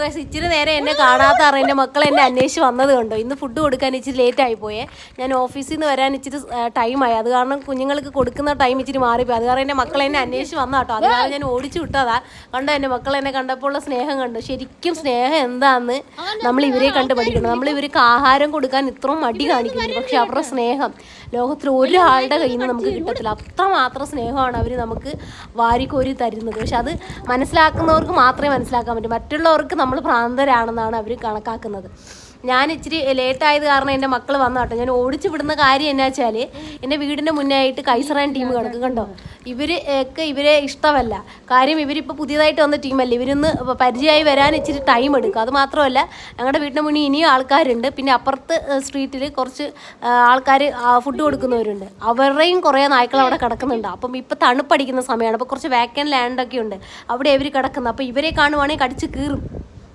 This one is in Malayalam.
ഗൈസ് ഇച്ചിരി നേരം എന്നെ കാണാത്ത അറിയാം എൻ്റെ മക്കൾ എന്നെ അന്വേഷിച്ച് വന്നത് കണ്ടോ. ഇന്ന് ഫുഡ് കൊടുക്കാൻ ഇച്ചിരി ലേറ്റ് ആയിപ്പോയേ. ഞാൻ ഓഫീസിൽ നിന്ന് വരാൻ ഇച്ചിരി ടൈമായി. അത് കാരണം കുഞ്ഞുങ്ങൾക്ക് കൊടുക്കുന്ന ടൈം ഇച്ചിരി മാറിപ്പോയി. അത് കാരണം എൻ്റെ മക്കൾ എന്നെ അന്വേഷിച്ച് വന്ന കേട്ടോ. അത് കാരണം ഞാൻ ഓടിച്ചു വിട്ടതാ. കണ്ടോ എൻ്റെ മക്കൾ എന്നെ കണ്ടപ്പോൾ ഉള്ള സ്നേഹം കണ്ടു. ശരിക്കും സ്നേഹം എന്താന്ന് നമ്മൾ ഇവരെ കണ്ട് പഠിക്കണം. നമ്മൾ ഇവർക്ക് ആഹാരം കൊടുക്കാൻ ഇത്രയും മടി കാണിക്കുന്നു. പക്ഷെ അവരുടെ സ്നേഹം ലോകത്തിൽ ഒരാളുടെ കയ്യിൽ നിന്ന് നമുക്ക് കിട്ടത്തില്ല. അത്രമാത്രം സ്നേഹമാണ് അവർ നമുക്ക് വാരിക്കോരി തരുന്നത്. പക്ഷെ അത് മനസ്സിലാക്കുന്നവർക്ക് മാത്രമേ മനസ്സിലാക്കാൻ പറ്റൂ. മറ്റുള്ളവർക്ക് നമ്മൾ ഭ്രാന്തരാണെന്നാണ് അവർ കണക്കാക്കുന്നത്. ഞാൻ ഇച്ചിരി ലേറ്റായത് കാരണം എൻ്റെ മക്കൾ വന്ന കേട്ടോ. ഞാൻ ഓടിച്ചു വിടുന്ന കാര്യം എന്നാ വെച്ചാൽ എൻ്റെ വീടിൻ്റെ മുന്നായിട്ട് കൈസറാൻ ടീം കിടക്കും കണ്ടോ. ഇവരെ ഇഷ്ടമല്ല. കാര്യം ഇവരിപ്പോൾ പുതിയതായിട്ട് വന്ന ടീമല്ല. ഇവരൊന്ന് പരിചയമായി വരാൻ ഇച്ചിരി ടൈം എടുക്കും. അത് മാത്രമല്ല ഞങ്ങളുടെ വീടിൻ്റെ മുന്നിൽ ഇനിയും ആൾക്കാരുണ്ട്. പിന്നെ അപ്പുറത്ത് സ്ട്രീറ്റിൽ കുറച്ച് ആൾക്കാർ ഫുഡ് കൊടുക്കുന്നവരുണ്ട്. അവരുടെയും കുറേ നായ്ക്കൾ അവിടെ കിടക്കുന്നുണ്ട്. അപ്പം ഇപ്പോൾ തണുപ്പടിക്കുന്ന സമയമാണ്. അപ്പോൾ കുറച്ച് വാക്കൻ ലാൻഡൊക്കെ ഉണ്ട് അവിടെ ഇവർ കിടക്കുന്നത്. അപ്പോൾ ഇവരെ കാണുവാണെങ്കിൽ കടിച്ച് കീറും.